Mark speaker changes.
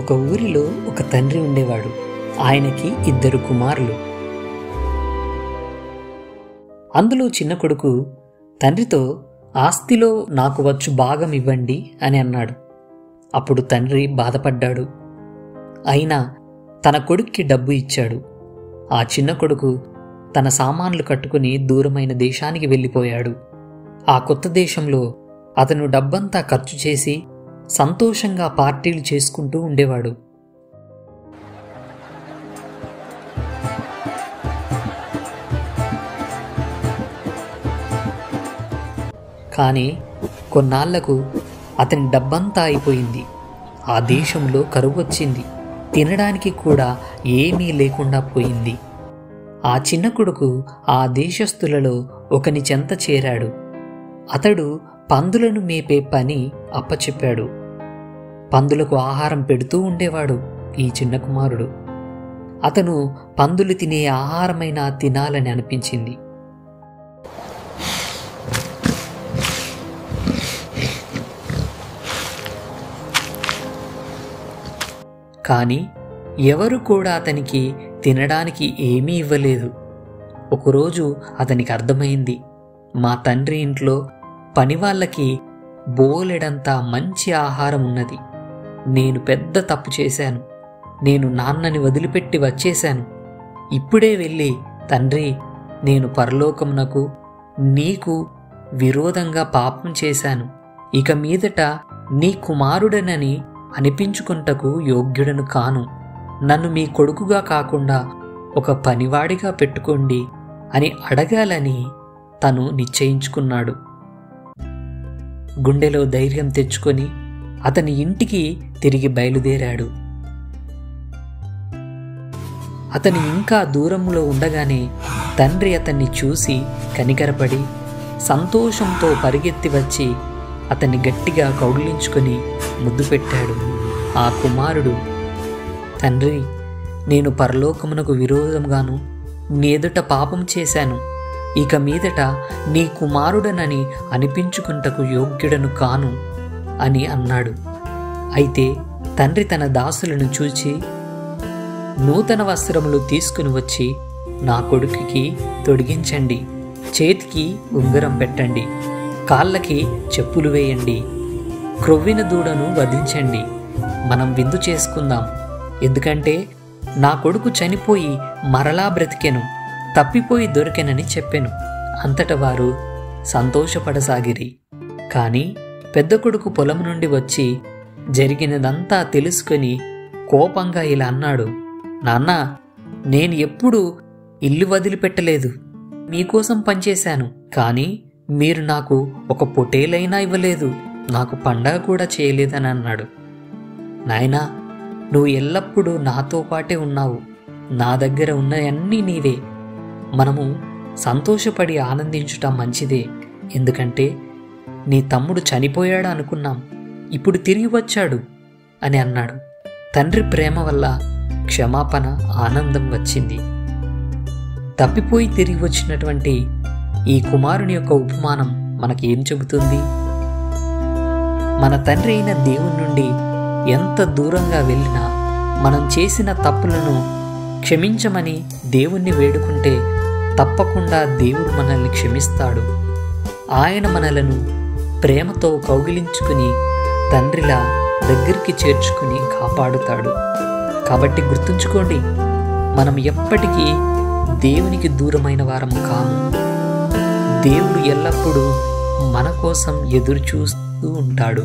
Speaker 1: ఒక ఊరిలో ఒక తండ్రి ఉండేవాడు. ఆయనకి 2 కుమారులు. అందులో చిన్న కొడుకు తండ్రితో ఆస్తిలో నాకు వచ్చు భాగం ఇవ్వండి అని అన్నాడు. అప్పుడు తండ్రి బాధపడ్డాడు. అయినా తన కొడుక్కి డబ్బు ఇచ్చాడు. ఆ చిన్న కొడుకు తన సామాన్లు కట్టుకుని దూరమైన దేశానికి వెళ్ళిపోయాడు. ఆ కొత్త దేశంలో అతను డబ్బంతా ఖర్చు చేసి సంతోషంగా పార్టీలు చేసుకుంటూ ఉండేవాడు. కానీ కొన్నాళ్లకు అతని డబ్బంతా అయిపోయింది. ఆ దేశంలో కరువు వచ్చింది. తినడానికి కూడా ఏమీ లేకుండా పోయింది. ఆ చిన్న కొడుకు ఆ దేశస్థులలో ఒకని చెంత చేరాడు. అతడు పందులను మేపే పని అప్పచెప్పాడు. పందులకు ఆహారం పెడుతూ ఉండేవాడు ఈ చిన్న కుమారుడు. అతను పందులు తినే ఆహారమైనా తినాలని అనిపించింది. కానీ ఎవరు కూడా అతనికి తినడానికి ఏమీ ఇవ్వలేదు. ఒకరోజు అతనికి అర్థమైంది, మా తండ్రి ఇంట్లో పనివాళ్ళకి బోలెడంత మంచి ఆహారం ఉన్నది. నేను పెద్ద తప్పు చేశాను. నేను నాన్నని వదిలిపెట్టి వచ్చేశాను. ఇప్పుడే వెళ్ళి, తండ్రి, నేను పరలోకమునకు నీకు విరోధంగా పాపం చేశాను. ఇక మీదట నీ కుమారుడనని అనిపించుకుంటకు యోగ్యుడను కాను. నన్ను మీ కొడుకుగా కాకుండా ఒక పనివాడిగా పెట్టుకోండి అని అడగాలని తను నిశ్చయించుకున్నాడు. గుండెలో ధైర్యం తెచ్చుకొని అతని ఇంటికి తిరిగి బయలుదేరాడు. అతను ఇంకా దూరంలో ఉండగానే తండ్రి అతన్ని చూసి కనికరపడి సంతోషంతో పరిగెత్తి వచ్చి అతన్ని గట్టిగా కౌగిలించుకొని ముద్దు పెట్టాడు. ఆ కుమారుడు, తండ్రి, నేను పరలోకమునకు విరోధంగాను నీ ఎదుట పాపం చేశాను. ఇక మీదట నీ కుమారుడనని అనిపించుకుంటకు యోగ్యుడను కాను అని అన్నాడు. అయితే తండ్రి తన దాసులను చూచి, నూతన వస్త్రములు తీసుకుని వచ్చి నా కొడుకుకి తొడిగించండి, చేతికి ఉంగరం పెట్టండి, కాళ్ళకి చెప్పులు వేయండి, క్రొవ్విన దూడను వధించండి, మనం విందు చేసుకుందాం. ఎందుకంటే నా కొడుకు చనిపోయి మరలా బ్రతికెను, తప్పిపోయి దొరికెనని చెప్పెను. అంతట వారు సంతోషపడసాగిరి. కాని పెద్ద కొడుకు పొలం నుండి వచ్చి జరిగినదంతా తెలుసుకొని కోపంగా ఇలా అన్నాడు, నాన్న, నేను ఎప్పుడూ ఇల్లు వదిలిపెట్టలేదు. మీకోసం పనిచేశాను. కానీ మీరు నాకు ఒక పొటేలైనా ఇవ్వలేదు, నాకు పండగ కూడా చేయలేదని అన్నాడు. నాయనా, నువ్వు ఎల్లప్పుడూ నాతో పాటే ఉన్నావు. నా దగ్గర ఉన్నవన్నీ నీవే. మనము సంతోషపడి ఆనందించుట మంచిదే. ఎందుకంటే నీ తమ్ముడు చనిపోయాడు అనుకున్నాం, ఇప్పుడు తిరిగి వచ్చాడు అని అన్నాడు. తండ్రి ప్రేమ వల్ల క్షమాపణ, ఆనందం వచ్చింది. తప్పిపోయి తిరిగి వచ్చినటువంటి ఈ కుమారుని యొక్క ఉపమానం మనకి ఏం చెబుతుంది? మన తండ్రి అయిన దేవుని నుండి ఎంత దూరంగా వెళ్ళినా మనం చేసిన తప్పులను క్షమించమని దేవుణ్ణి వేడుకుంటే తప్పకుండా దేవుడు మనల్ని క్షమిస్తాడు. ఆయన మనలను ప్రేమతో కౌగిలించుకుని తండ్రిలా దగ్గరికి చేర్చుకుని కాపాడుతాడు. కాబట్టి గుర్తుంచుకోండి, మనం ఎప్పటికీ దేవునికి దూరమైన వారం కాము. దేవుడు ఎల్లప్పుడూ మన కోసం ఎదురు చూస్తూ ఉంటాడు.